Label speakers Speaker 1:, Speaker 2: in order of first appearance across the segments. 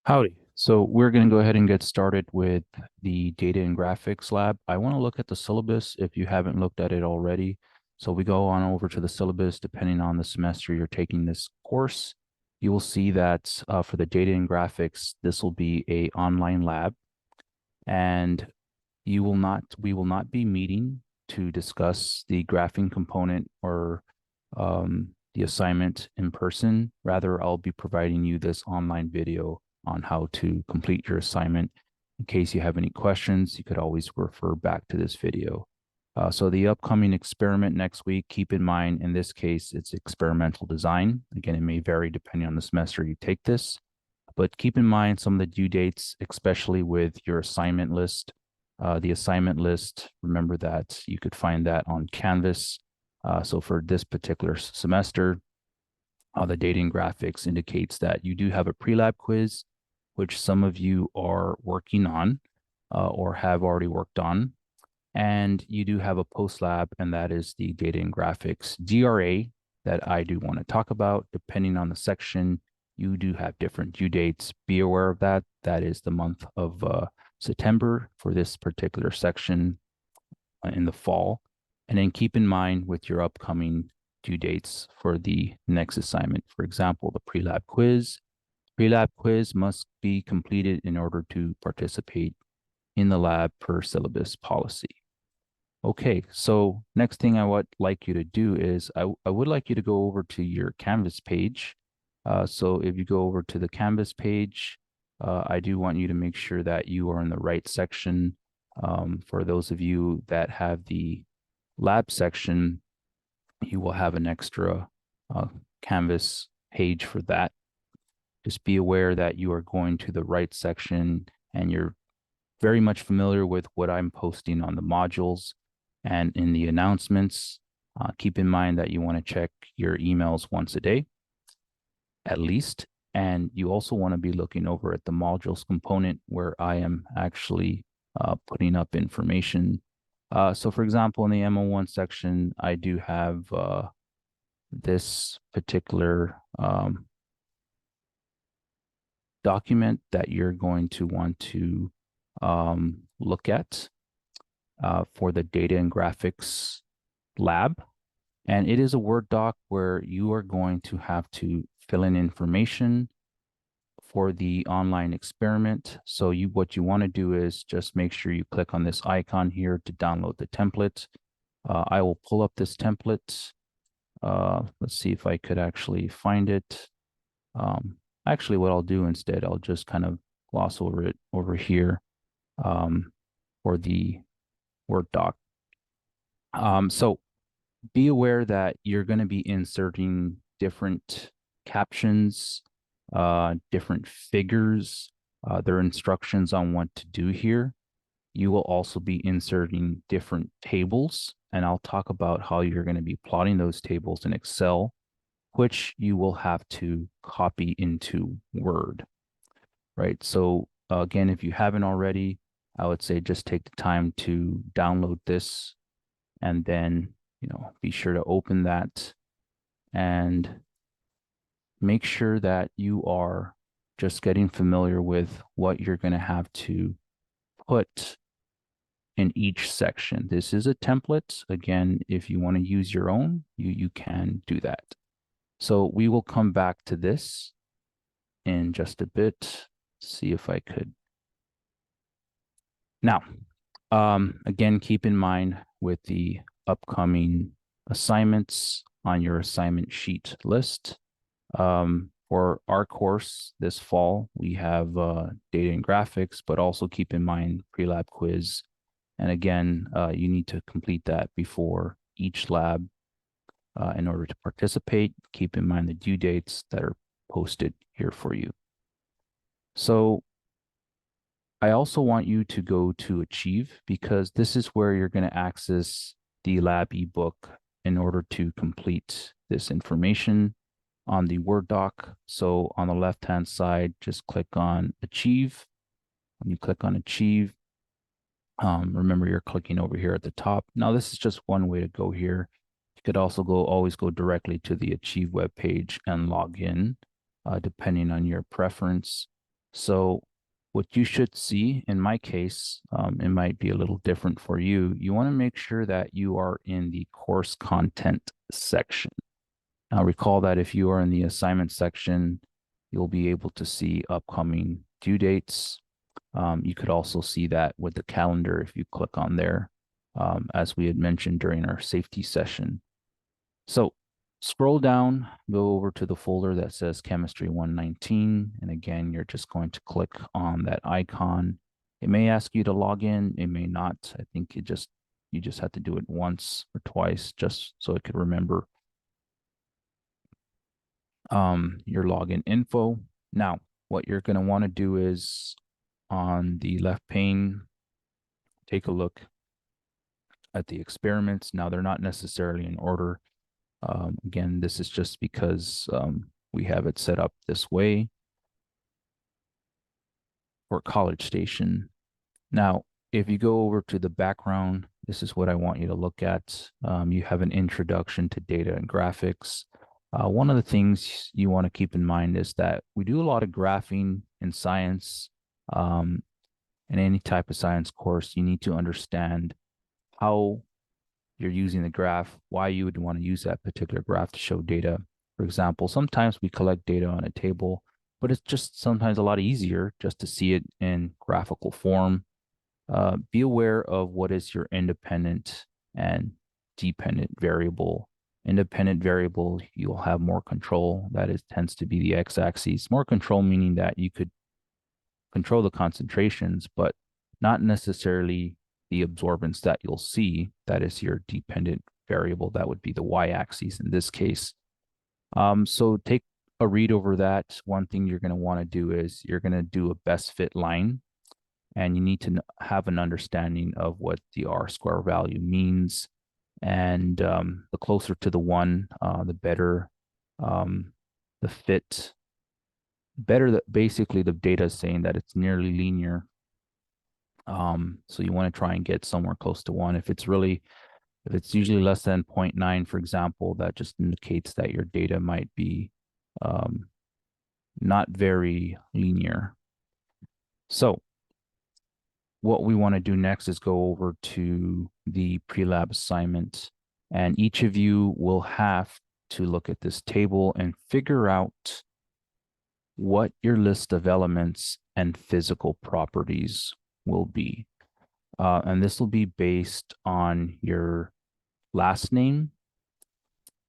Speaker 1: Howdy. So we're going to go ahead and get started with the data and graphics lab. I want to look at the syllabus if you haven't looked at it already. So we go on over to the syllabus, depending on the semester you're taking this course. You will see that for the data and graphics, this will be a online lab, and we will not be meeting to discuss the graphing component or the assignment in person. Rather, I'll be providing you this online video on how to complete your assignment. In case you have any questions, you could always refer back to this video. So the upcoming experiment next week, keep in mind, in this case, it's experimental design. Again, it may vary depending on the semester you take this, but keep in mind some of the due dates, especially with your assignment list. The assignment list, remember that you could find that on Canvas. So for this particular semester, the data and graphics indicates that you do have a pre-lab quiz, which some of you are working on or have already worked on. And you do have a post-lab, and that is the data and graphics DRA that I do want to talk about. Depending on the section, you do have different due dates. Be aware of that. That is the month of September for this particular section in the fall. And then keep in mind with your upcoming due dates for the next assignment. For example, the pre-lab quiz. Pre-lab quiz must be completed in order to participate in the lab per syllabus policy. Okay, so next thing I would like you to do is I would like you to go over to your Canvas page. So if you go over to the Canvas page, I do want you to make sure that you are in the right section. For those of you that have the lab section, you will have an extra Canvas page for that. Just be aware that you are going to the right section and you're very much familiar with what I'm posting on the modules and in the announcements. Keep in mind that you want to check your emails once a day, at least. And you also want to be looking over at the modules component where I am actually putting up information. So for example, in the MO1 section, I do have this particular document that you're going to want to look at for the data and graphics lab. And it is a Word doc where you are going to have to fill in information for the online experiment. So what you want to do is just make sure you click on this icon here to download the template. I will pull up this template. Let's see if I could actually find it. Actually, what I'll do instead, I'll just kind of gloss over it over here for the Word doc. So be aware that you're going to be inserting different captions, different figures. There are instructions on what to do here. You will also be inserting different tables, and I'll talk about how you're going to be plotting those tables in Excel, which you will have to copy into Word, right? So again, if you haven't already, I would say just take the time to download this and then, be sure to open that and make sure that you are just getting familiar with what you're going to have to put in each section. This is a template. Again, if you want to use your own, you can do that. So we will come back to this in just a bit. See if I could. Now, again, keep in mind with the upcoming assignments on your assignment sheet list. For our course this fall, we have data and graphics, but also keep in mind pre-lab quiz. And again, you need to complete that before each lab in order to participate. Keep in mind the due dates that are posted here for you. So I also want you to go to Achieve because this is where you're going to access the lab ebook in order to complete this information on the Word doc. So on the left-hand side, just click on Achieve. When you click on Achieve, remember you're clicking over here at the top. Now this is just one way to go here. You could also always go directly to the Achieve web page and log in, depending on your preference. So what you should see, in my case, it might be a little different for you. You want to make sure that you are in the course content section. Now recall that if you are in the assignment section, you'll be able to see upcoming due dates. You could also see that with the calendar if you click on there, as we had mentioned during our safety session. So scroll down, go over to the folder that says Chemistry 119. And again, you're just going to click on that icon. It may ask you to log in, it may not. I think you just have to do it once or twice just so it could remember your login info. Now, what you're going to want to do is on the left pane, take a look at the experiments. Now, they're not necessarily in order. Again, this is just because we have it set up this way for College Station. Now, if you go over to the background, this is what I want you to look at. You have an introduction to data and graphics. One of the things you want to keep in mind is that we do a lot of graphing in science. In any type of science course, you need to understand how you're using the graph, why you would want to use that particular graph to show data. For example, sometimes we collect data on a table, but it's just sometimes a lot easier just to see it in graphical form. Be aware of what is your independent and dependent variable. Independent variable, you'll have more control. That is tends to be the x-axis. More control meaning that you could control the concentrations, but not necessarily the absorbance that you'll see. That is your dependent variable. That would be the y-axis in this case. So take a read over that. One thing you're going to want to do is you're going to do a best fit line, and you need to have an understanding of what the R-square value means. And the closer to the one, the better the fit. Better that basically the data is saying that it's nearly linear. So you want to try and get somewhere close to one. If it's usually less than 0.9, for example, that just indicates that your data might be not very linear. So what we want to do next is go over to the pre-lab assignment, and each of you will have to look at this table and figure out what your list of elements and physical properties will be. And this will be based on your last name.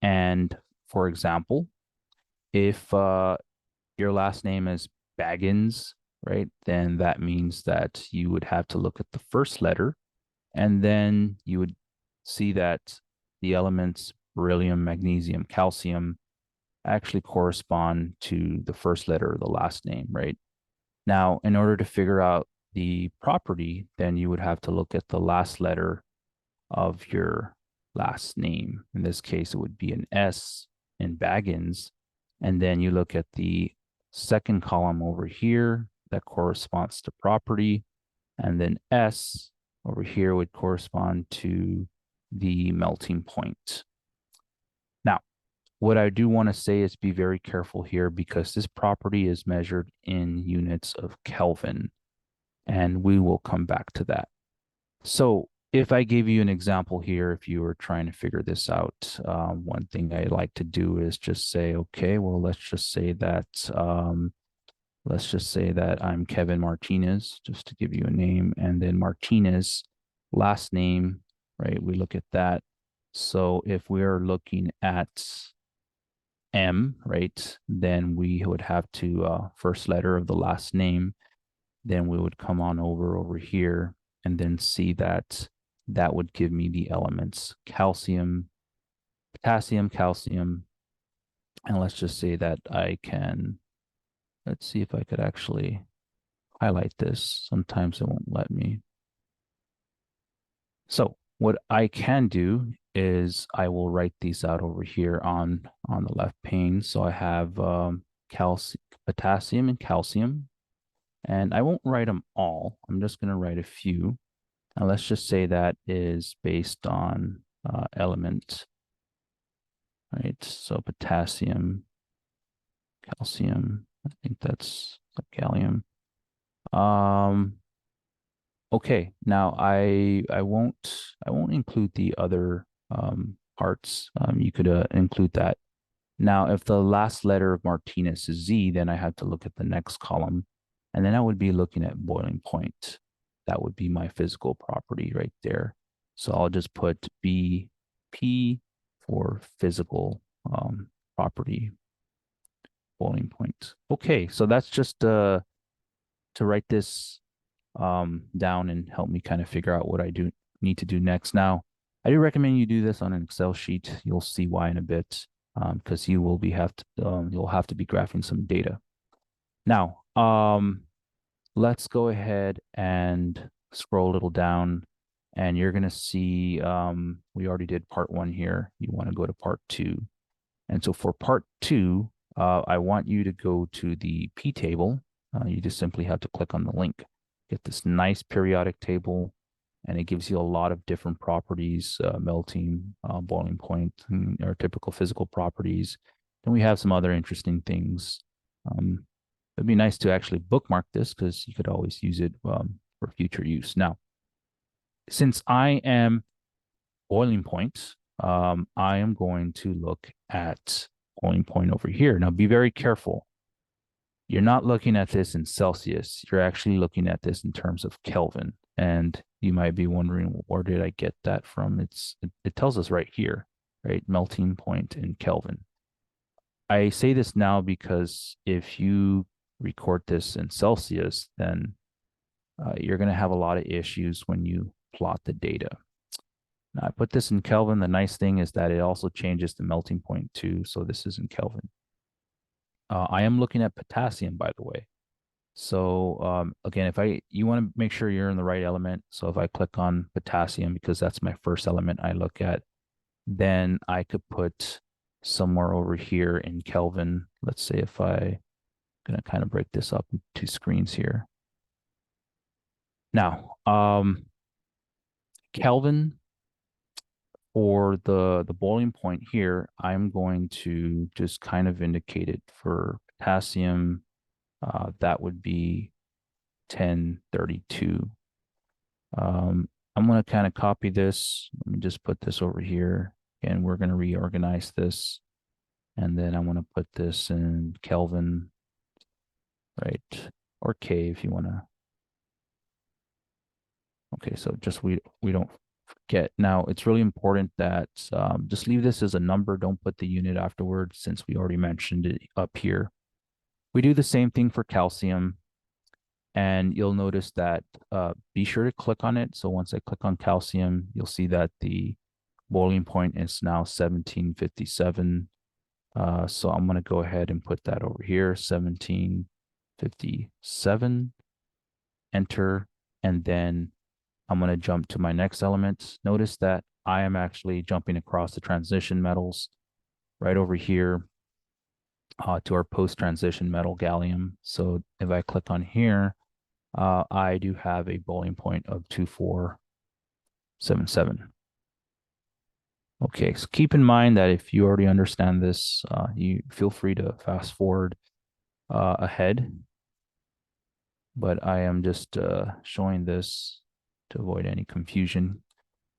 Speaker 1: And for example, if your last name is Baggins, right, then that means that you would have to look at the first letter, and then you would see that the elements beryllium, magnesium, calcium actually correspond to the first letter of the last name, right? Now, in order to figure out the property, then you would have to look at the last letter of your last name. In this case, it would be an S in Baggins. And then you look at the second column over here that corresponds to property. And then S over here would correspond to the melting point. Now, what I do want to say is be very careful here, because this property is measured in units of Kelvin, and we will come back to that. So if I gave you an example here, if you were trying to figure this out, one thing I like to do is just say, okay, well, let's just say that I'm Kevin Martinez, just to give you a name, and then Martinez, last name, right? We look at that. So if we're looking at M, right, then we would have to first letter of the last name. Then we would come on over here and then see that that would give me the elements calcium, potassium, calcium. And let's just say that I can, let's see if I could actually highlight this. Sometimes it won't let me. So what I can do is I will write these out over here on the left pane. So I have potassium and calcium, and I won't write them all. I'm just going to write a few. And let's just say that is based on element, right? So potassium, calcium, I think that's gallium. Okay, now I won't include the other parts. You could include that. Now, if the last letter of Martinez is Z, then I have to look at the next column, and then I would be looking at boiling point. That would be my physical property right there. So I'll just put BP for physical property boiling point. Okay, so that's just to write this down and help me kind of figure out what I do need to do next. Now, I do recommend you do this on an Excel sheet. You'll see why in a bit, because you'll have to be graphing some data. Now, let's go ahead and scroll a little down, and you're gonna see we already did part 1 here. You want to go to part 2, and so for part 2, I want you to go to the P table. You just simply have to click on the link. Get this nice periodic table, and it gives you a lot of different properties, melting, boiling point, or typical physical properties. Then we have some other interesting things. It'd be nice to actually bookmark this because you could always use it for future use. Now, since I am boiling point, I am going to look at boiling point over here. Now, be very careful. You're not looking at this in Celsius. You're actually looking at this in terms of Kelvin. And you might be wondering, where did I get that from? It tells us right here, right? Melting point in Kelvin. I say this now because if you record this in Celsius, then you're going to have a lot of issues when you plot the data. Now, I put this in Kelvin. The nice thing is that it also changes the melting point too. So this is in Kelvin. I am looking at potassium, by the way. So again, you want to make sure you're in the right element. So if I click on potassium, because that's my first element I look at, then I could put somewhere over here in Kelvin. Let's say if I'm going to kind of break this up into 2 screens here. Now, Kelvin for the boiling point here, I'm going to just kind of indicate it for potassium. That would be 1032. I'm going to kind of copy this. Let me just put this over here, and we're going to reorganize this. And then I want to put this in Kelvin, right? Or K if you want to. Okay, so just we don't forget. Now, it's really important that just leave this as a number. Don't put the unit afterwards since we already mentioned it up here. We do the same thing for calcium. And you'll notice that be sure to click on it. So once I click on calcium, you'll see that the boiling point is now 1757. So I'm going to go ahead and put that over here, 1757, enter, and then I'm going to jump to my next element. Notice that I am actually jumping across the transition metals right over here to our post-transition metal gallium. So if I click on here, I do have a boiling point of 2477. Okay, so keep in mind that if you already understand this, you feel free to fast forward ahead. But I am just showing this to avoid any confusion.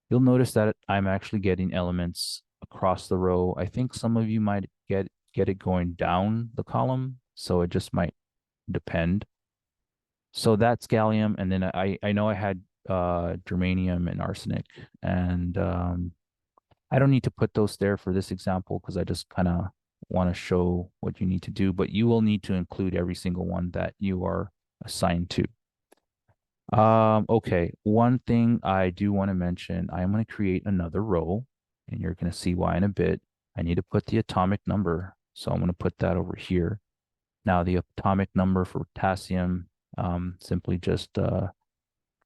Speaker 1: You'll notice that I'm actually getting elements across the row. I think some of you might get it going down the column, so it just might depend. So that's gallium, and then I know I had germanium and arsenic, and I don't need to put those there for this example because I just kind of want to show what you need to do, but you will need to include every single one that you are assigned to. Okay, one thing I do want to mention, I'm going to create another row, and you're going to see why in a bit. I need to put the atomic number, so I'm going to put that over here. Now, the atomic number for potassium, simply just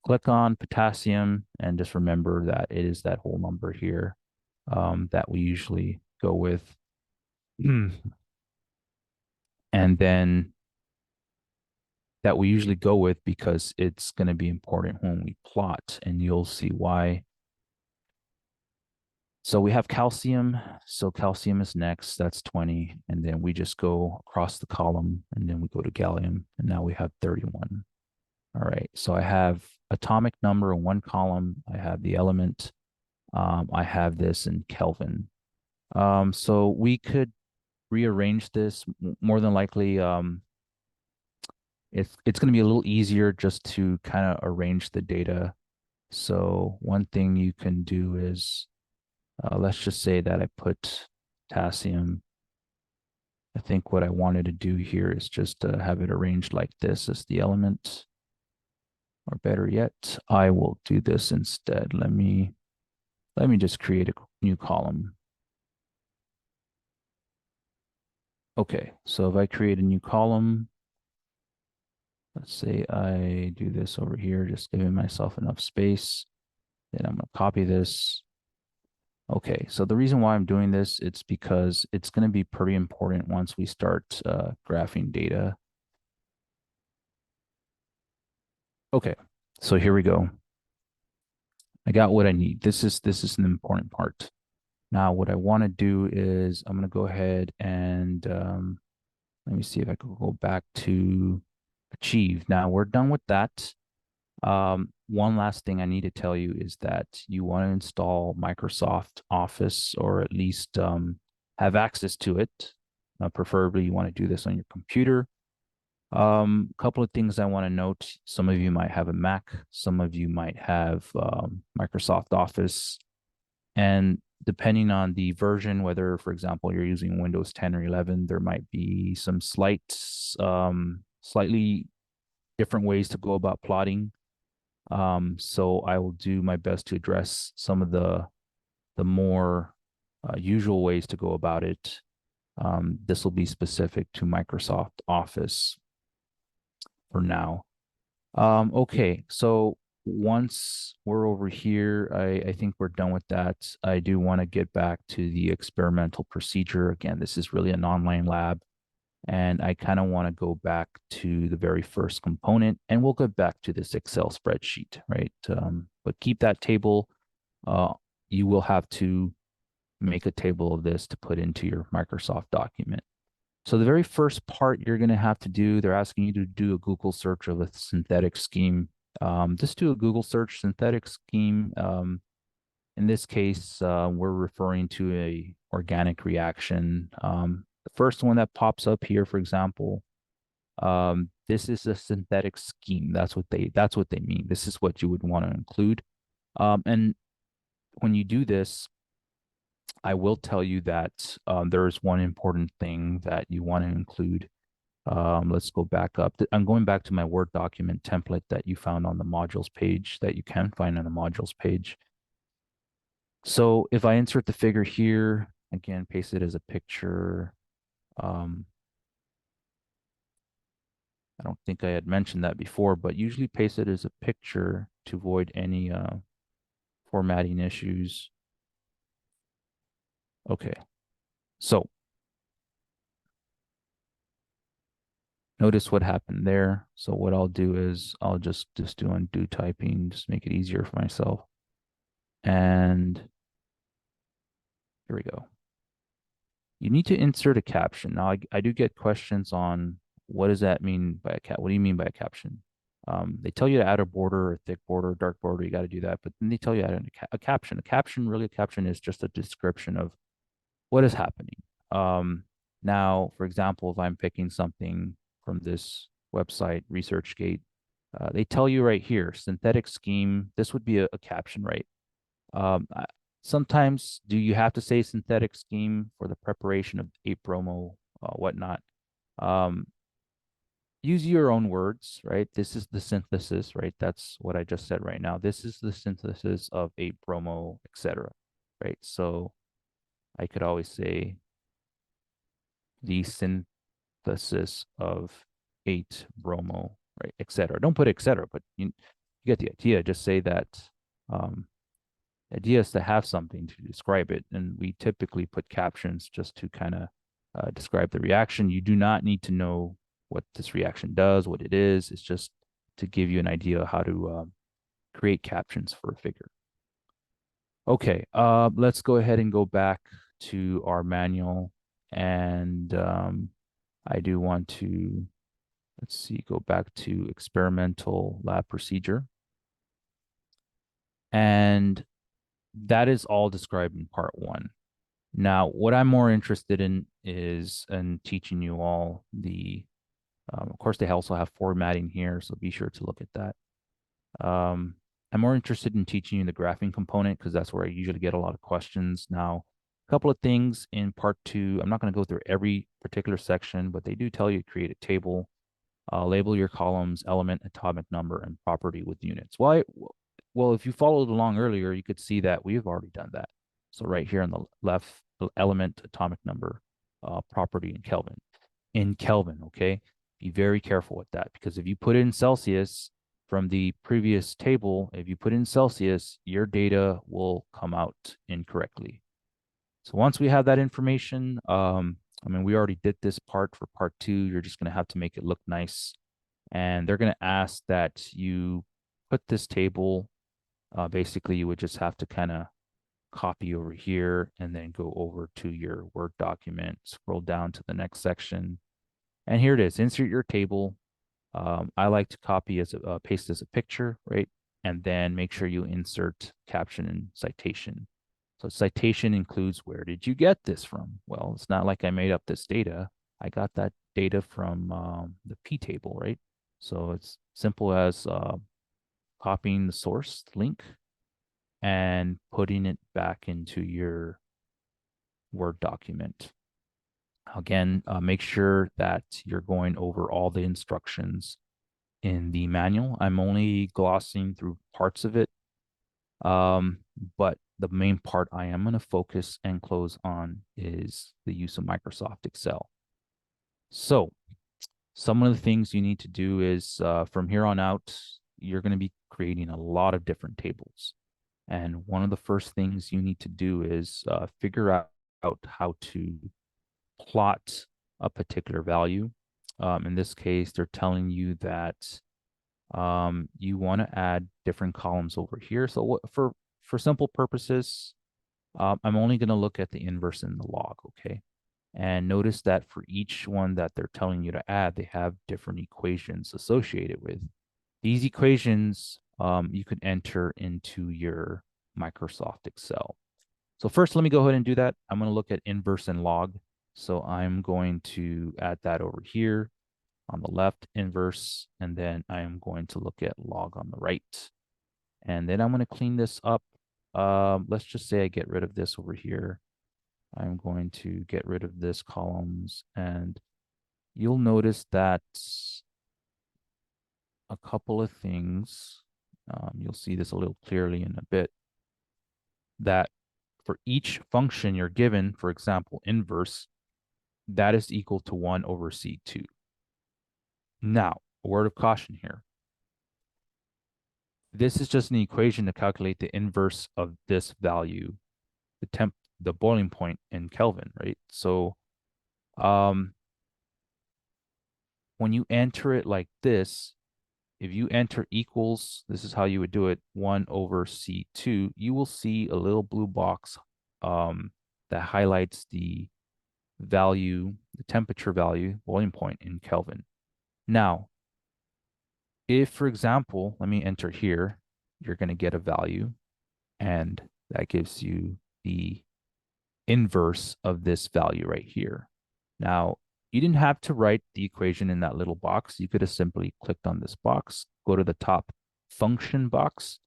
Speaker 1: click on potassium and just remember that it is that whole number here that we usually go with. And then that we usually go with because it's going to be important when we plot, and you'll see why. So we have calcium. So calcium is next. That's 20. And then we just go across the column, and then we go to gallium. And now we have 31. All right, so I have atomic number in one column. I have the element. I have this in Kelvin. So we could rearrange this more than likely. It's going to be a little easier just to kind of arrange the data. So one thing you can do is, let's just say that I put potassium. I think what I wanted to do here is just have it arranged like this as the element. Or better yet, I will do this instead. Let me just create a new column. Okay, so if I create a new column, let's say I do this over here, just giving myself enough space. Then I'm going to copy this. Okay, so the reason why I'm doing this, it's because it's going to be pretty important once we start graphing data. Okay, so here we go. I got what I need. This is an important part. Now, what I want to do is I'm going to go ahead and let me see if I can go back to Achieve. Now we're done with that. One last thing I need to tell you is that you want to install Microsoft Office, or at least have access to it. Preferably, you want to do this on your computer. A couple of things I want to note. Some of you might have a Mac, some of you might have Microsoft Office, and depending on the version, whether, for example, you're using Windows 10 or 11, there might be some slightly different ways to go about plotting. So I will do my best to address some of the more usual ways to go about it. This will be specific to Microsoft Office for now. Okay, so once we're over here, I think we're done with that. I do want to get back to the experimental procedure. Again, this is really an online lab, and I kind of want to go back to the very first component, and we'll go back to this Excel spreadsheet, right? But keep that table. You will have to make a table of this to put into your Microsoft document. So the very first part you're going to have to do, they're asking you to do a Google search of a synthetic scheme. Just do a Google search synthetic scheme. In this case, we're referring to a organic reaction. The first one that pops up here, for example, this is a synthetic scheme. That's what they mean. This is what you would want to include. And when you do this, I will tell you that there is one important thing that you want to include. Let's go back up. I'm going back to my Word document template that you found on the modules page, that you can find on the modules page. So if I insert the figure here, again, paste it as a picture. I don't think I had mentioned that before, but usually paste it as a picture to avoid any formatting issues. Okay, so notice what happened there. So what I'll do is I'll just do undo typing, just make it easier for myself. And here we go. You need to insert a caption. Now, I do get questions on what does that mean by a cap? What do you mean by a caption? They tell you to add a border, a thick border, dark border. You got to do that, but then they tell you to add a caption. A caption is just a description of what is happening. Now, for example, if I'm picking something from this website, ResearchGate, they tell you right here, synthetic scheme. This would be a caption, right? Sometimes do you have to say synthetic scheme for the preparation of 8-bromo, whatnot? Use your own words, right? This is the synthesis, right? That's what I just said right now. This is the synthesis of 8-bromo, etc. Right? So I could always say the synthesis of 8-bromo, right, etc. Don't put etc., but you get the idea. Just say that the idea is to have something to describe it, and we typically put captions just to kind of describe the reaction. You do not need to know what this reaction does, what it is. It's just to give you an idea of how to create captions for a figure. Okay, let's go ahead and go back to our manual, and I do want to let's see, go back to experimental lab procedure. And that is all described in part one. Now, what I'm more interested in is in teaching you all the, of course, they also have formatting here, so be sure to look at that. I'm more interested in teaching you the graphing component because that's where I usually get a lot of questions. Now, a couple of things in part two, I'm not going to go through every particular section, but they do tell you to create a table, label your columns, element, atomic number, and property with units. Well, if you followed along earlier, you could see that we've already done that. So right here on the left, the element, atomic number, property in Kelvin. In Kelvin, okay? Be very careful with that because if you put in Celsius from the previous table, if you put in Celsius, your data will come out incorrectly. So once we have that information, I mean, we already did this part for part two. You're just going to have to make it look nice. And they're going to ask that you put this table. Basically, you would just have to kind of copy over here and then go over to your Word document, scroll down to the next section. And here it is, insert your table. I like to copy as a paste as a picture, right? And then make sure you insert caption and citation. So citation includes where did you get this from? Well, it's not like I made up this data. I got that data from the P table, right? So it's simple as copying the source link and putting it back into your Word document. Again, make sure that you're going over all the instructions in the manual. I'm only glossing through parts of it, but the main part I am going to focus and close on is the use of Microsoft Excel. So some of the things you need to do is from here on out, you're going to be creating a lot of different tables. And one of the first things you need to do is figure out how to plot a particular value. In this case, they're telling you that you want to add different columns over here. So for simple purposes, I'm only going to look at the inverse and the log, okay? And notice that for each one that they're telling you to add, they have different equations associated with. These equations you could enter into your Microsoft Excel. So first, let me go ahead and do that. I'm going to look at inverse and log. So I'm going to add that over here on the left, inverse, and then I'm going to look at log on the right. And then I'm going to clean this up. Let's just say I get rid of this over here. I'm going to get rid of this columns, and you'll notice that a couple of things, you'll see this a little clearly in a bit, that for each function you're given, for example, inverse, that is equal to 1 over C2. Now, a word of caution here. This is just an equation to calculate the inverse of this value, the boiling point in Kelvin, right? So when you enter it like this, if you enter equals, this is how you would do it, 1 over C2, you will see a little blue box that highlights the value, the temperature value, boiling point in Kelvin. Now, if, for example, let me enter here, you're going to get a value, and that gives you the inverse of this value right here. Now, you didn't have to write the equation in that little box. You could have simply clicked on this box, go to the top function box.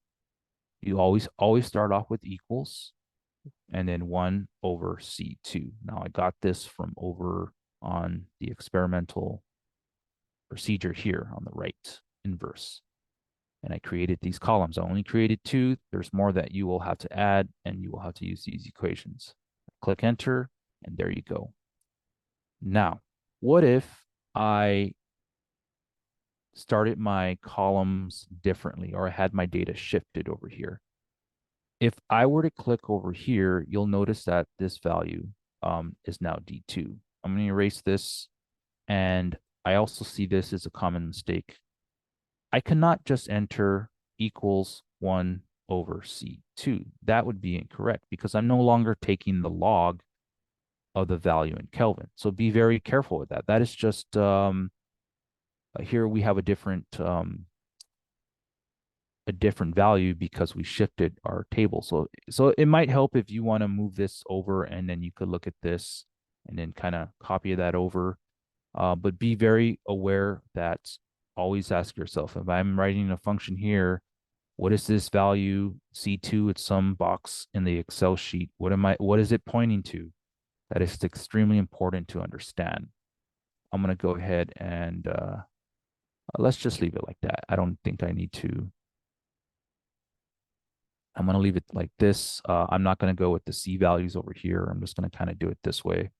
Speaker 1: You always start off with equals, and then 1 over C2. Now, I got this from over on the experimental procedure here on the right, inverse. And I created these columns. I only created 2. There's more that you will have to add, and you will have to use these equations. Click enter, and there you go. Now, what if I started my columns differently, or I had my data shifted over here? If I were to click over here, you'll notice that this value is now D2. I'm going to erase this, and I also see this as a common mistake. I cannot just enter equals 1 over C2. That would be incorrect because I'm no longer taking the log of the value in Kelvin. So be very careful with that. That is just Here we have a different value because we shifted our table. So it might help if you want to move this over, and then you could look at this and then kind of copy that over. But be very aware that always ask yourself, if I'm writing a function here, what is this value? C2, it's some box in the Excel sheet. What is it pointing to? That is extremely important to understand. I'm going to go ahead and let's just leave it like that. I don't think I need to. I'm going to leave it like this. I'm not going to go with the C values over here. I'm just going to kind of do it this way.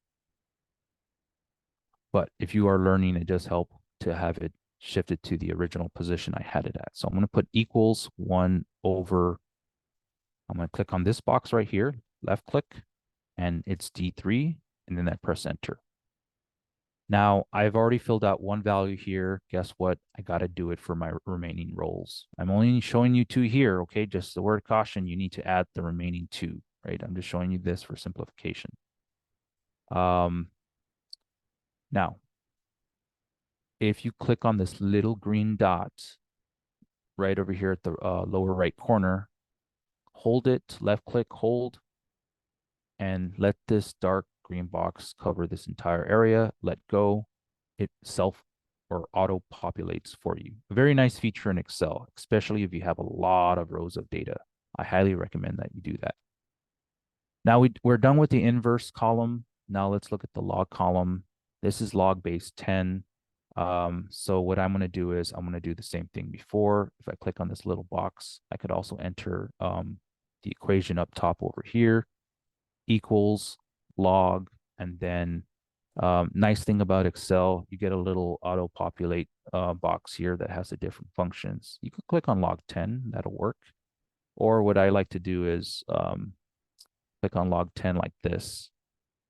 Speaker 1: But if you are learning, it does help to have it shifted to the original position I had it at. So I'm going to put equals 1 over. I'm going to click on this box right here, left click, and it's D3, and then I press enter. Now, I've already filled out one value here. Guess what? I got to do it for my remaining rows. I'm only showing you 2 here, okay? Just the word of caution, you need to add the remaining 2, right? I'm just showing you this for simplification. Now, if you click on this little green dot right over here at the lower right corner, hold it, left click, hold, and let this dark green box cover this entire area. Let go. It self or auto populates for you. A very nice feature in Excel, especially if you have a lot of rows of data. I highly recommend that you do that. Now we're done with the inverse column. Now let's look at the log column. This is log base 10. So what I'm going to do is I'm going to do the same thing before. If I click on this little box, I could also enter the equation up top over here, equals log, and then nice thing about Excel, you get a little auto-populate box here that has the different functions. You can click on log 10, that'll work. Or what I like to do is click on log 10 like this,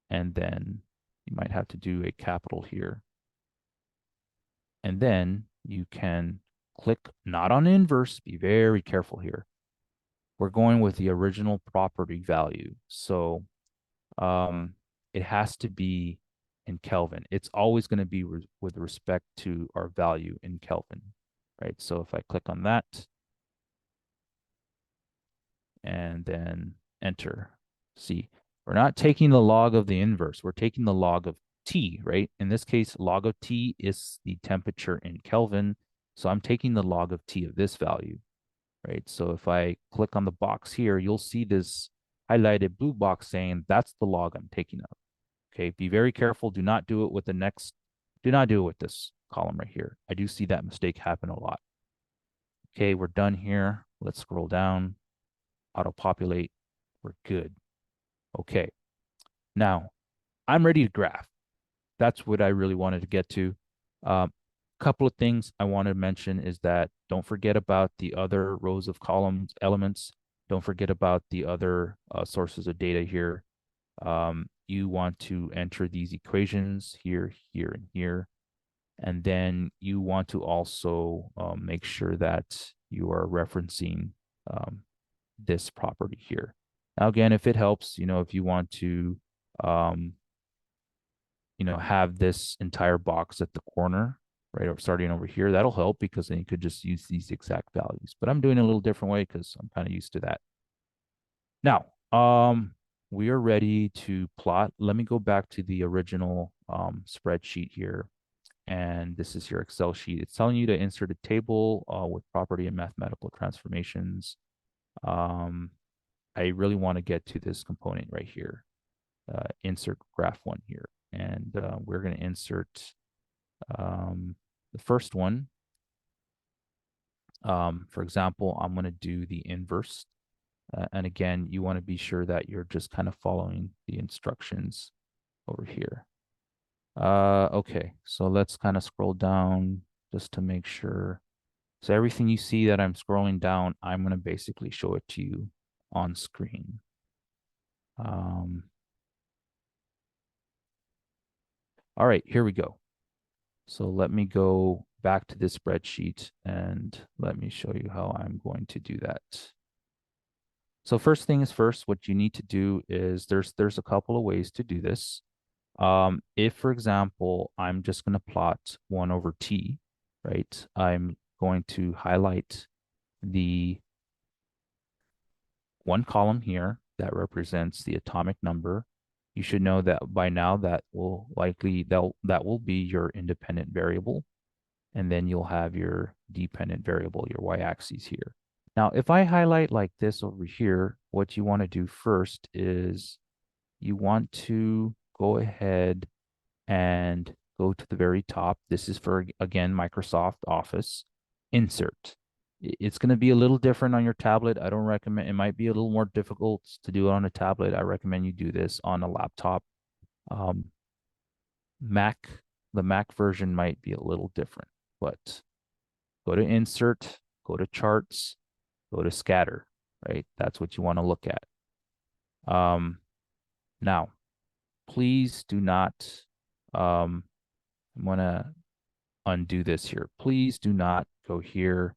Speaker 1: and then you might have to do a capital here. And then you can click not on inverse, be very careful here. We're going with the original property value. So it has to be in Kelvin. It's always going to be with respect to our value in Kelvin, right? So if I click on that and then enter, see, we're not taking the log of the inverse. We're taking the log of T, right? In this case, log of T is the temperature in Kelvin. So I'm taking the log of T of this value, right? So if I click on the box here, you'll see this highlighted blue box saying that's the log I'm taking of. Okay, be very careful. Do not do it with this column right here. I do see that mistake happen a lot. Okay, we're done here. Let's scroll down, auto-populate. We're good. Okay, now I'm ready to graph. That's what I really wanted to get to. Couple of things I want to mention is that don't forget about the other rows of columns, elements. Don't forget about the other sources of data here. You want to enter these equations here, here, and here. And then you want to also make sure that you are referencing this property here. Now, again, if it helps, if you want to, have this entire box at the corner, right, or starting over here, that'll help because then you could just use these exact values. But I'm doing it a little different way because I'm kind of used to that. Now, we are ready to plot. Let me go back to the original spreadsheet here. And this is your Excel sheet. It's telling you to insert a table with property and mathematical transformations. I really want to get to this component right here. Insert graph 1 here. And we're going to insert the first one. For example, I'm going to do the inverse. And again, you want to be sure that you're just kind of following the instructions over here. Okay, so let's kind of scroll down just to make sure. So everything you see that I'm scrolling down, I'm going to basically show it to you on screen. All right, here we go. So let me go back to this spreadsheet and let me show you how I'm going to do that. So first thing is first, what you need to do is there's a couple of ways to do this. If, for example, I'm just going to plot 1 over t, right? I'm going to highlight the one column here that represents the atomic number. You should know that by now that will be your independent variable. And then you'll have your dependent variable, your y-axis here. Now, if I highlight like this over here, what you want to do first is you want to go ahead and go to the very top. This is for, again, Microsoft Office. Insert. It's going to be a little different on your tablet. I don't recommend, it might be a little more difficult to do it on a tablet. I recommend you do this on a laptop. Mac, the Mac version might be a little different, but go to Insert, go to Charts, go to Scatter, right? That's what you want to look at. Now, please do not, I'm going to undo this here. Please do not go here.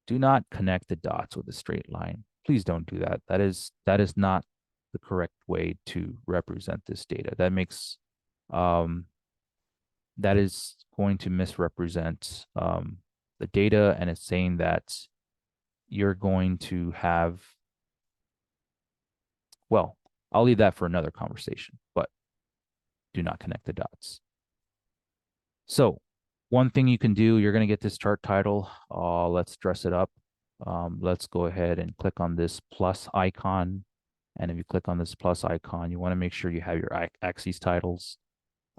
Speaker 1: Do not connect the dots with a straight line. Please don't do that. That is not the correct way to represent this data. That makes, that is going to misrepresent the data, and it's saying that you're going to have, well, I'll leave that for another conversation, but do not connect the dots. So one thing you can do, you're going to get this chart title. Let's dress it up. Let's go ahead and click on this plus icon. And if you click on this plus icon, you want to make sure you have your axes titles.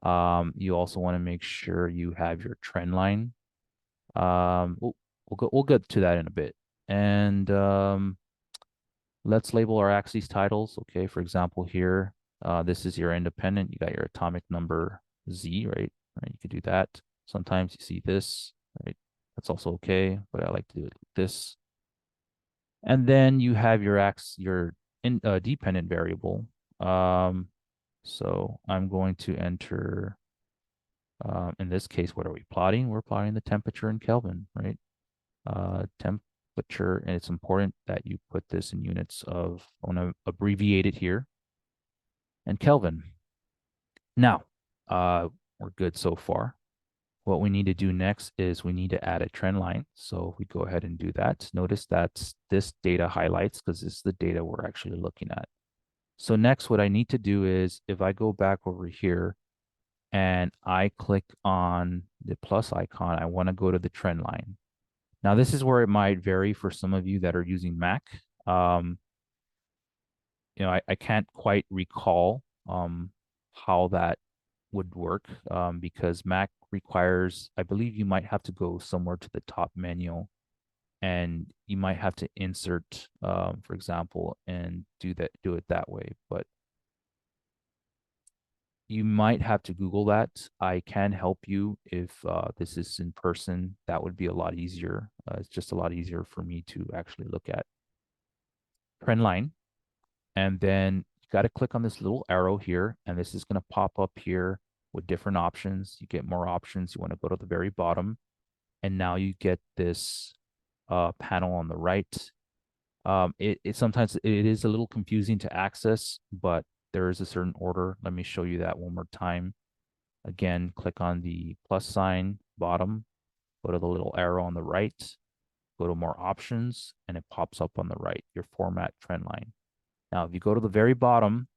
Speaker 1: You also want to make sure you have your trend line. We'll get to that in a bit. And let's label our axes titles. Okay, for example, here, this is your independent. You got your atomic number Z, right? You could do that. Sometimes you see this, right? That's also okay, but I like to do it like this. And then you have your dependent variable. So I'm going to enter, in this case, what are we plotting? We're plotting the temperature in Kelvin, right? Temperature, and it's important that you put this in units of, I want to abbreviate it here, and Kelvin. Now, we're good so far. What we need to do next is we need to add a trend line. So if we go ahead and do that, notice that this data highlights because this is the data we're actually looking at. So next, what I need to do is if I go back over here and I click on the plus icon, I want to go to the trend line. Now, this is where it might vary for some of you that are using Mac. You know, I can't quite recall how that would work because Mac requires, I believe you might have to go somewhere to the top menu and you might have to insert, for example, and do it that way. But you might have to Google that. I can help you if this is in person. That would be a lot easier. It's just a lot easier for me to actually look at trend line. And then you got to click on this little arrow here, and this is going to pop up here with different options. You get more options. You want to go to the very bottom, and now you get this panel on the right. It sometimes it is a little confusing to access, but there is a certain order. Let me show you that one more time. Again, click on the plus sign bottom, go to the little arrow on the right, go to more options, and it pops up on the right, your format trend line. Now, if you go to the very bottom,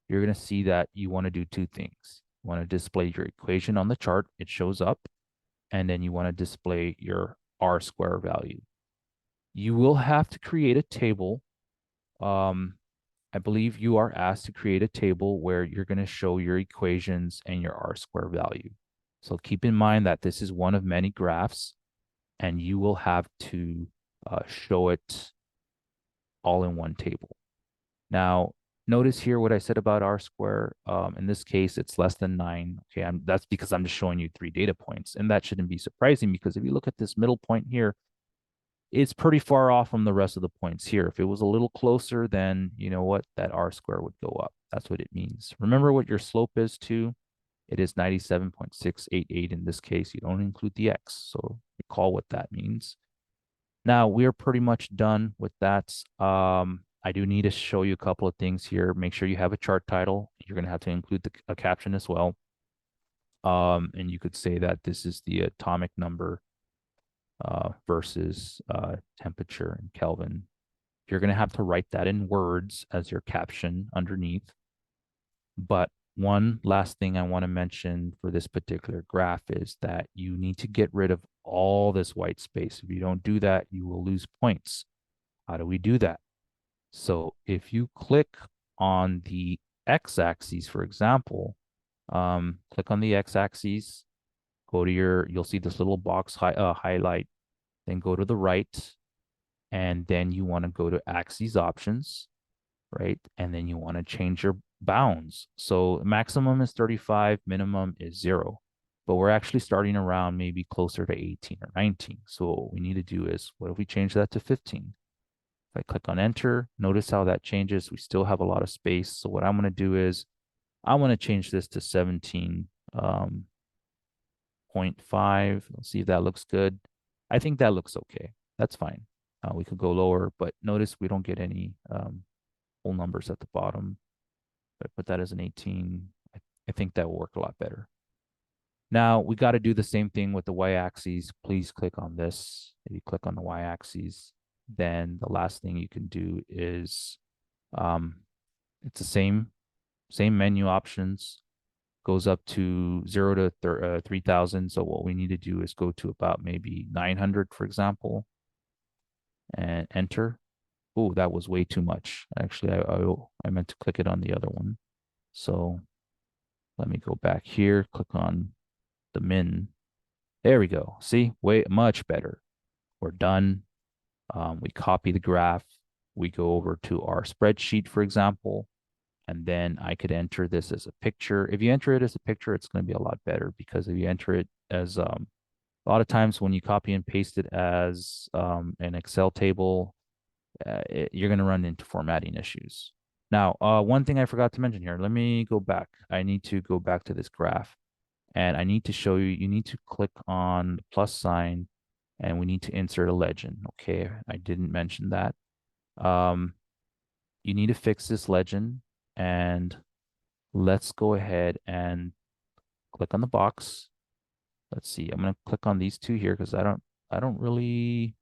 Speaker 1: you're going to see that you want to do two things. You want to display your equation on the chart. It shows up. And then you want to display your R-square value. You will have to create a table. I believe you are asked to create a table where you're going to show your equations and your R-square value. So keep in mind that this is one of many graphs, and you will have to show it all in one table. Now, notice here what I said about R-square. In this case, it's less than 9. Okay, that's because I'm just showing you 3 data points. And that shouldn't be surprising because if you look at this middle point here, it's pretty far off from the rest of the points here. If it was a little closer, then you know what? That R-square would go up. That's what it means. Remember what your slope is too. It is 97.688 in this case. You don't include the X. So recall what that means. Now, we're pretty much done with that. I do need to show you a couple of things here. Make sure you have a chart title. You're going to have to include a caption as well. And you could say that this is the atomic number versus temperature in Kelvin. You're going to have to write that in words as your caption underneath. But one last thing I want to mention for this particular graph is that you need to get rid of all this white space. If you don't do that, you will lose points. How do we do that? So if you click on the x-axis, for example, click on the x-axis, go to you'll see this little box highlight, then go to the right, and then you want to go to axes options, right? And then you want to change your bounds. So maximum is 35, minimum is 0. But we're actually starting around maybe closer to 18 or 19. So what we need to do is, what if we change that to 15? If I click on enter, notice how that changes. We still have a lot of space. So what I'm going to do is I want to change this to 17.5. Let's see if that looks good. I think that looks okay. That's fine. We could go lower, but notice we don't get any whole numbers at the bottom. If I put that as an 18, I think that will work a lot better. Now we got to do the same thing with the y-axis. Please click on this. If you click on the y-axis, then the last thing you can do is it's the same menu options, goes up to 0 to 3,000. So what we need to do is go to about maybe 900, for example, and enter. Oh, that was way too much. Actually, I meant to click it on the other one. So let me go back here, click on the min. There we go. See, way much better. We're done. We copy the graph. We go over to our spreadsheet, for example, and then I could enter this as a picture. If you enter it as a picture, it's going to be a lot better, because if you enter it as a lot of times when you copy and paste it as an Excel table, you're going to run into formatting issues. Now, one thing I forgot to mention here, let me go back. I need to go back to this graph, and I need to show you, you need to click on the plus sign, and we need to insert a legend. Okay, I didn't mention that. You need to fix this legend, and let's go ahead and click on the box. Let's see, I'm going to click on these two here because I don't really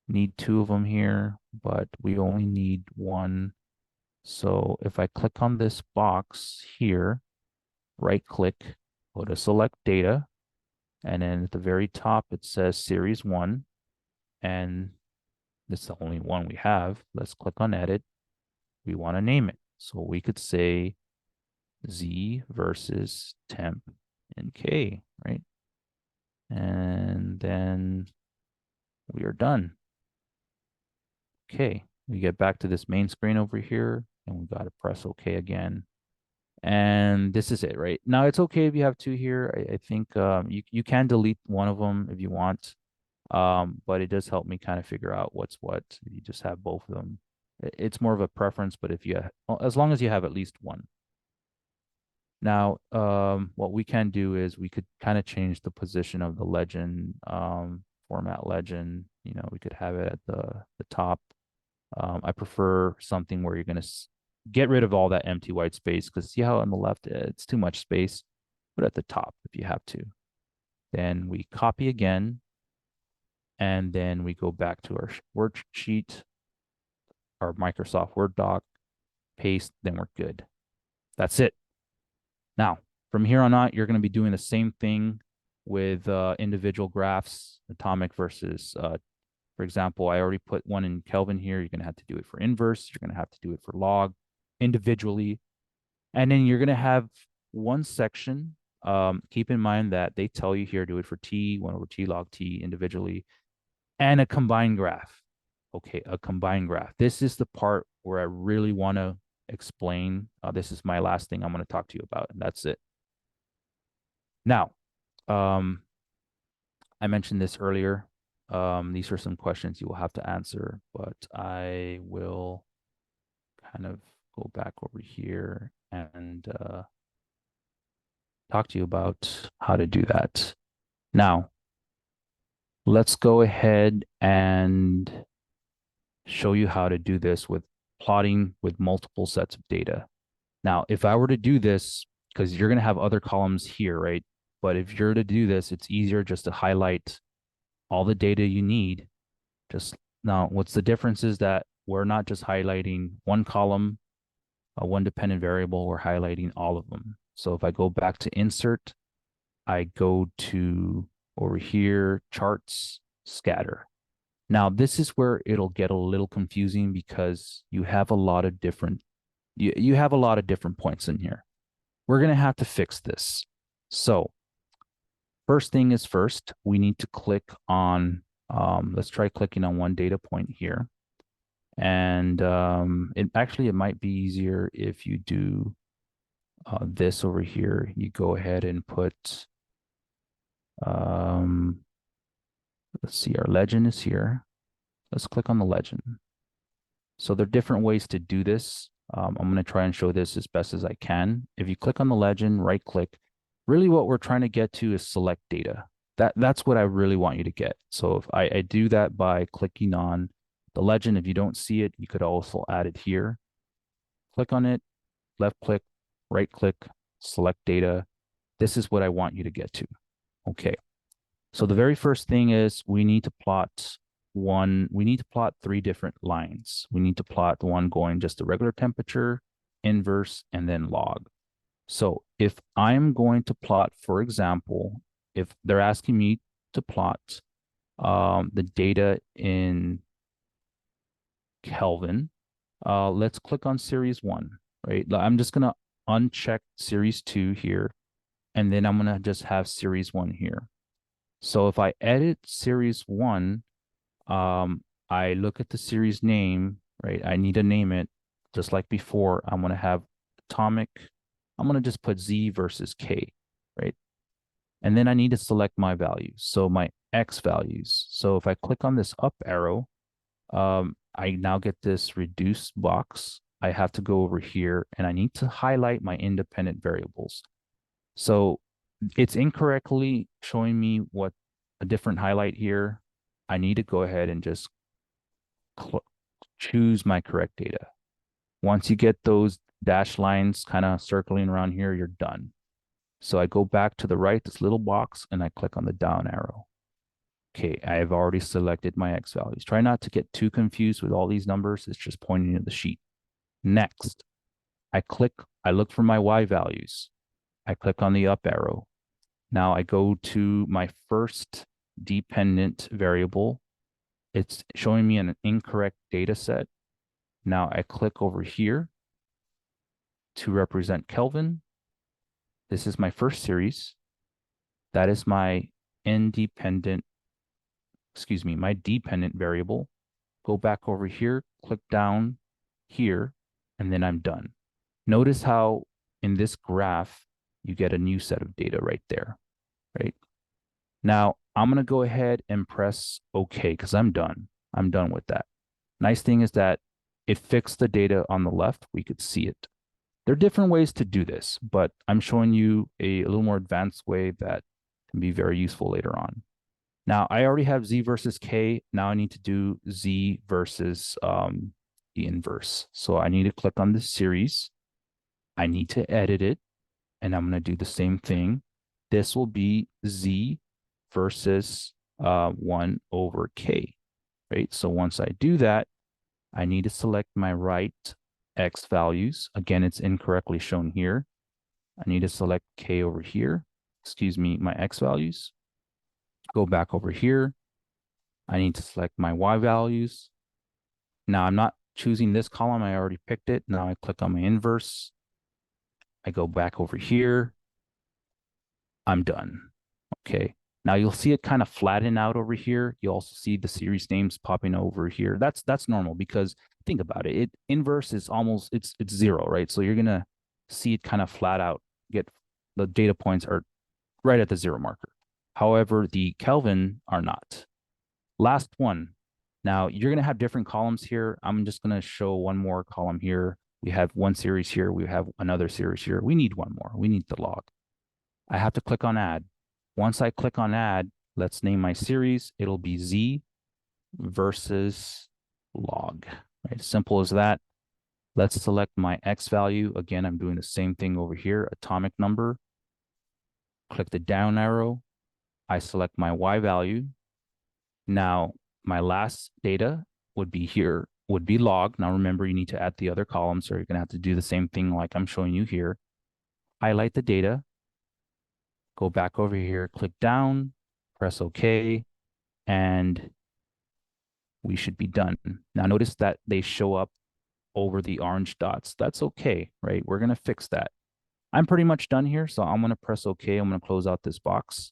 Speaker 1: need two of them here, but we only need one. So if I click on this box here, right click, go to select data, and then at the very top it says series 1, and this is the only one we have. Let's click on edit. We want to name it. So we could say Z versus temp in K, right? And then we are done. Okay, we get back to this main screen over here, and we got to press OK again. And this is it, right? Now it's okay if you have two here. I think you can delete one of them if you want, but it does help me kind of figure out what's what. If you just have both of them, it's more of a preference. But if you, as long as you have at least one. Now, what we can do is we could kind of change the position of the legend, format legend. You know, we could have it at the top. I prefer something where you're going to get rid of all that empty white space, because see how on the left it's too much space. Put it at the top if you have to. Then we copy again, and then we go back to our worksheet, our Microsoft Word doc, paste, then we're good. That's it. Now, from here on out, you're going to be doing the same thing with individual graphs, atomic versus, for example, I already put one in Kelvin here. You're going to have to do it for inverse. You're going to have to do it for log individually. And then you're going to have one section. Keep in mind that they tell you here, do it for T, 1 over T log T individually, and a combined graph. Okay, a combined graph. This is the part where I really want to explain. This is my last thing I'm going to talk to you about, and that's it. Now, I mentioned this earlier. These are some questions you will have to answer, but I will kind of go back over here and talk to you about how to do that. Now, let's go ahead and show you how to do this with plotting with multiple sets of data. Now, if I were to do this, because you're going to have other columns here, right? But if you're to do this, it's easier just to highlight all the data you need. Just now, what's the difference is that we're not just highlighting one column, one dependent variable, we're highlighting all of them. So if I go back to insert, I go to over here, charts, scatter. Now, this is where it'll get a little confusing because you have a lot of different you have a lot of different points in here. We're going to have to fix this. So first thing is first, we need to click on, let's try clicking on one data point here. And it might be easier if you do this over here. You go ahead and put, let's see, our legend is here. Let's click on the legend. So there are different ways to do this. I'm going to try and show this as best as I can. If you click on the legend, right click, really what we're trying to get to is select data. That's what I really want you to get. So if I do that by clicking on the legend, if you don't see it, you could also add it here. Click on it, left click, right click, select data. This is what I want you to get to. Okay. So the very first thing is we need to plot three different lines. We need to plot one going just the regular temperature, inverse, and then log. So if I'm going to plot, for example, if they're asking me to plot the data in Kelvin, let's click on series 1, right? I'm just going to uncheck series 2 here, and then I'm going to just have series 1 here. So if I edit series 1, I look at the series name, right? I need to name it just like before. I'm going to have atomic. I'm going to just put Z versus K, right? And then I need to select my values. So my X values. So if I click on this up arrow, I now get this reduce box. I have to go over here and I need to highlight my independent variables. So it's incorrectly showing me what a different highlight here. I need to go ahead and just choose my correct data. Once you get those dashed lines kind of circling around here, you're done. So I go back to the right, this little box, and I click on the down arrow. Okay, I have already selected my X values. Try not to get too confused with all these numbers. It's just pointing to the sheet. Next, I look for my Y values. I click on the up arrow. Now I go to my first dependent variable. It's showing me an incorrect data set. Now I click over here to represent Kelvin. This is my first series. That is my dependent variable. Go back over here, click down here, and then I'm done. Notice how in this graph, you get a new set of data right there, right? Now, I'm going to go ahead and press OK because I'm done. I'm done with that. Nice thing is that it fixed the data on the left. We could see it. There are different ways to do this, but I'm showing you a little more advanced way that can be very useful later on. Now, I already have Z versus K. Now I need to do Z versus the inverse. So I need to click on this series. I need to edit it, and I'm going to do the same thing. This will be Z versus 1 over K, right? So once I do that, I need to select my right X values. Again, it's incorrectly shown here. I need to select K over here. Excuse me, my X values. Go back over here. I need to select my Y values. Now I'm not choosing this column. I already picked it. Now I click on my inverse. I go back over here. I'm done. Okay. Now you'll see it kind of flatten out over here. You also see the series names popping over here. That's normal because think about it. Inverse is almost it's 0, right? So you're gonna see it kind of flat out. Get the data points are right at the 0 marker. However, the Kelvin are not. Last one. Now you're gonna have different columns here. I'm just gonna show one more column here. We have one series here. We have another series here. We need one more. We need the log. I have to click on add. Once I click on add, let's name my series. It'll be Z versus log, right? Simple as that. Let's select my X value. Again, I'm doing the same thing over here, atomic number. Click the down arrow. I select my Y value. Now, my last data would be here, would be log. Now, remember, you need to add the other column. So you're going to have to do the same thing like I'm showing you here. Highlight the data, go back over here, click down, press OK, and we should be done. Now, notice that they show up over the orange dots. That's okay, right? We're going to fix that. I'm pretty much done here. So I'm going to press OK. I'm going to close out this box.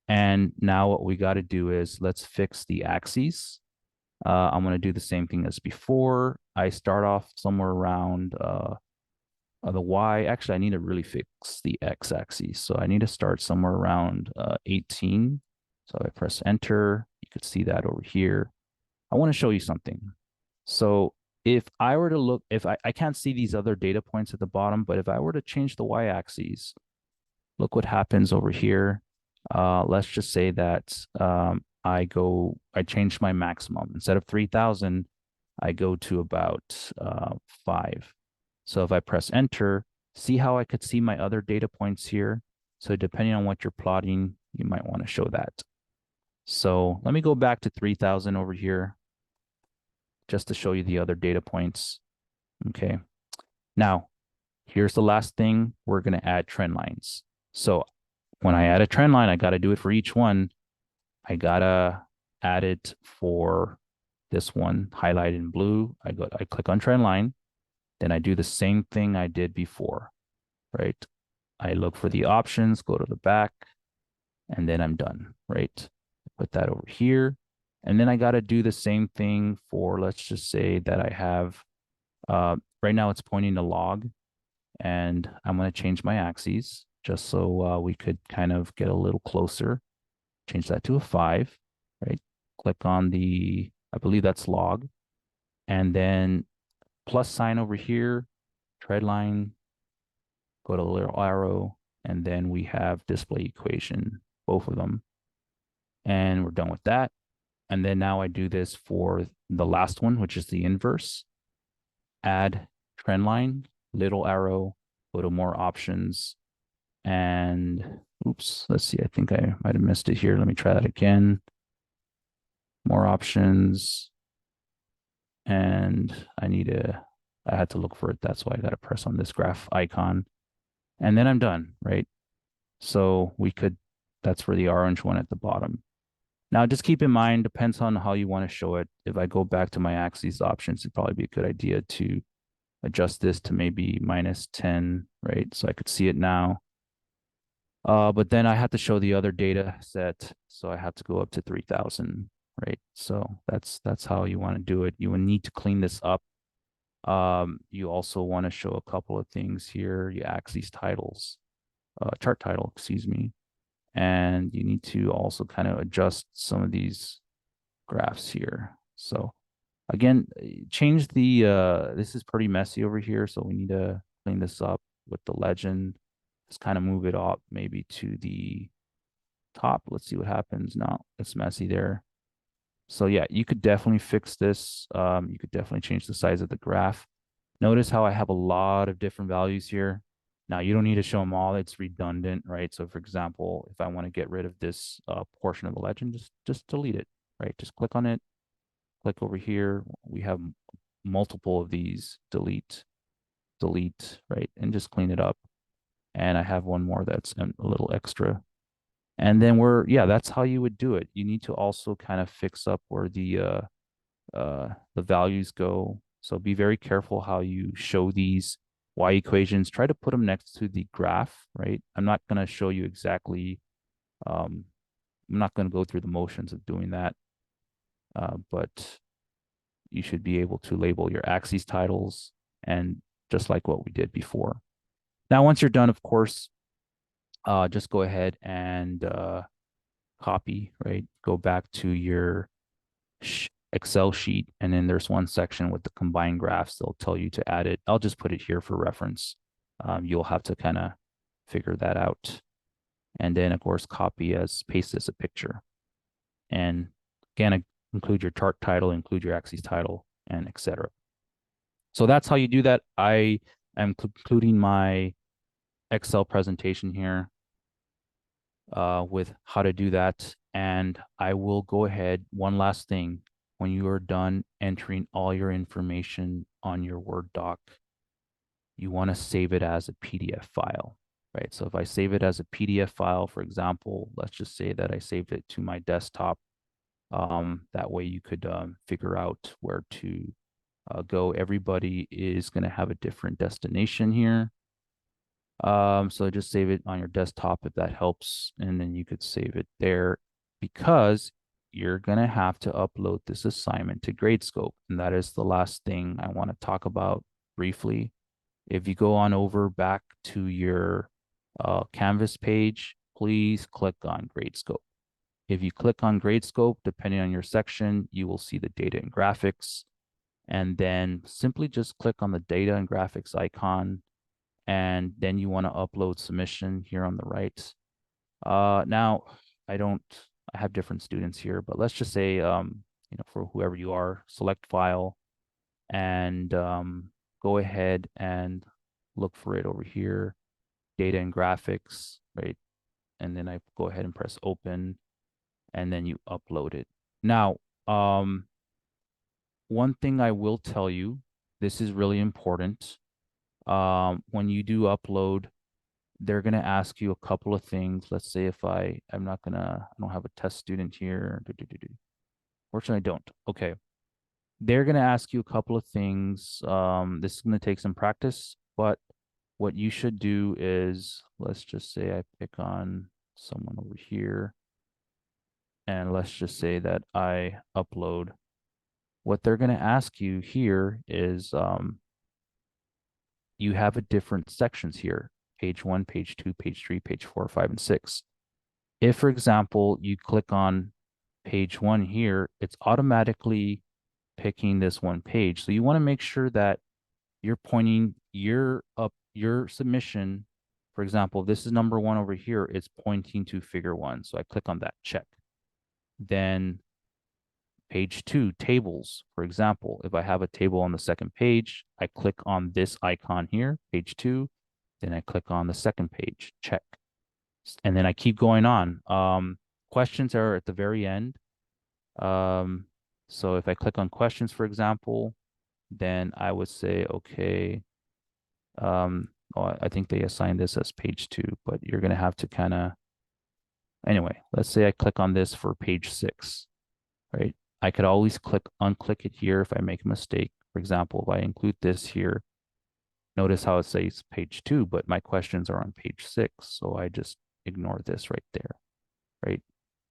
Speaker 1: And now what we got to do is let's fix the axes. I'm going to do the same thing as before. I start off somewhere around the Y. Actually, I need to really fix the X axis. So I need to start somewhere around 18. So I press enter. You could see that over here. I want to show you something. So if I were to look, if I can't see these other data points at the bottom, but if I were to change the Y axis, look what happens over here. Let's just say that I change my maximum. Instead of 3,000, I go to about 5. So if I press enter, see how I could see my other data points here. So depending on what you're plotting, you might want to show that. So let me go back to 3,000 over here just to show you the other data points. Okay. Now, here's the last thing. We're going to add trend lines. So when I add a trend line, I got to do it for each one. I got to add it for this one highlighted in blue. I click on trend line. Then I do the same thing I did before, right? I look for the options, go to the back, and then I'm done, right? Put that over here. And then I got to do the same thing for, let's just say that I have, right now it's pointing to log, and I'm going to change my axes just so we could kind of get a little closer. Change that to a 5, right? Click on the, I believe that's log, and then plus sign over here, trend line, go to the little arrow, and then we have display equation, both of them. And we're done with that. And then now I do this for the last one, which is the inverse. Add trend line, little arrow, go to more options. And oops, let's see. I think I might have missed it here. Let me try that again. More options. And I had to look for it. That's why I got to press on this graph icon. And then I'm done, right? So that's for the orange one at the bottom. Now, just keep in mind, depends on how you want to show it. If I go back to my axes options, it'd probably be a good idea to adjust this to maybe -10, right? So I could see it now. But then I had to show the other data set, so I had to go up to 3,000, right? So that's how you want to do it. You will need to clean this up. You also want to show a couple of things here. Your axes titles, chart title, excuse me. And you need to also kind of adjust some of these graphs here. So again, change the, this is pretty messy over here. So we need to clean this up with the legend. Just kind of move it up maybe to the top. Let's see what happens. No, it's messy there. So yeah, you could definitely fix this. You could definitely change the size of the graph. Notice how I have a lot of different values here. Now, you don't need to show them all. It's redundant, right? So, for example, if I want to get rid of this portion of the legend, just delete it, right? Just click on it, click over here. We have multiple of these, delete, right? And just clean it up. And I have one more that's a little extra. And then that's how you would do it. You need to also kind of fix up where the values go. So be very careful how you show these Y equations. Try to put them next to the graph, right? I'm not going to show you exactly, I'm not going to go through the motions of doing that, but you should be able to label your axes titles and just like what we did before. Now, once you're done, of course, just go ahead and copy, right? Go back to your Excel sheet, and then there's one section with the combined graphs. They'll tell you to add it. I'll just put it here for reference. You'll have to kind of figure that out. And then, of course, paste as a picture. And again, include your chart title, include your axis title, and etc. So that's how you do that. I am concluding my Excel presentation here with how to do that. And I will go ahead, one last thing, when you are done entering all your information on your Word doc, you want to save it as a PDF file, right? So if I save it as a PDF file, for example, let's just say that I saved it to my desktop. That way you could figure out where to go. Everybody is going to have a different destination here. So just save it on your desktop if that helps, and then you could save it there because you're going to have to upload this assignment to Gradescope. And that is the last thing I want to talk about briefly. If you go on over back to your Canvas page, please click on Gradescope. If you click on Gradescope, depending on your section, you will see the data and graphics. And then simply just click on the data and graphics icon. And then you want to upload submission here on the right. Now, I have different students here, but let's just say, for whoever you are, select file and go ahead and look for it over here, data and graphics, right? And then I go ahead and press open, and then you upload it. Now, one thing I will tell you, this is really important. When you do upload, they're going to ask you a couple of things. Let's say if I don't have a test student here. Fortunately, I don't. Okay. They're going to ask you a couple of things. This is going to take some practice, but what you should do is, let's just say I pick on someone over here, and let's just say that I upload. What they're going to ask you here is you have a different sections here, page 1, page 2, page 3, page 4, 5, and 6. If, for example, you click on page 1 here, it's automatically picking this one page. So you want to make sure that you're pointing your submission. For example, this is number 1 over here. It's pointing to figure 1. So I click on that, check. Then page 2, tables. For example, if I have a table on the second page, I click on this icon here, page 2. Then I click on the second page, check. And then I keep going on. Questions are at the very end. So if I click on questions, for example, then I would say, okay, I think they assigned this as page 2, but you're going to have to kind of, anyway, let's say I click on this for page 6, right? I could always unclick it here if I make a mistake. For example, if I include this here, notice how it says page 2, but my questions are on page 6. So I just ignore this right there, right?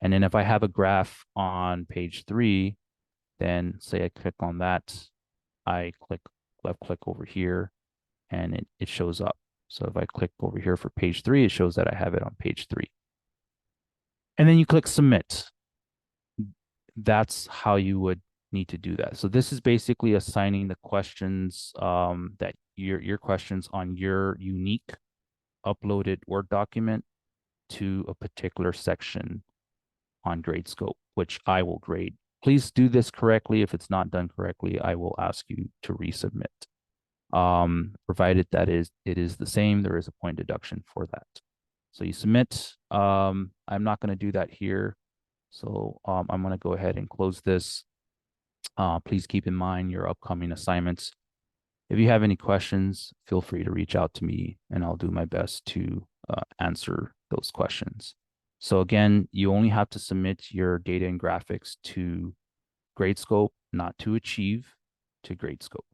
Speaker 1: And then if I have a graph on page 3, then say I click on that, I left click over here, and it shows up. So if I click over here for page 3, it shows that I have it on page 3. And then you click submit. That's how you would need to do that. So this is basically assigning the questions that your questions on your unique uploaded Word document to a particular section on Gradescope, which I will grade. Please do this correctly. If it's not done correctly, I will ask you to resubmit. Provided that it is the same, there is a point deduction for that. So you submit. I'm not going to do that here. So I'm going to go ahead and close this. Please keep in mind your upcoming assignments. If you have any questions, feel free to reach out to me, and I'll do my best to answer those questions. So again, you only have to submit your data and graphics to Gradescope, not to Achieve, to Gradescope.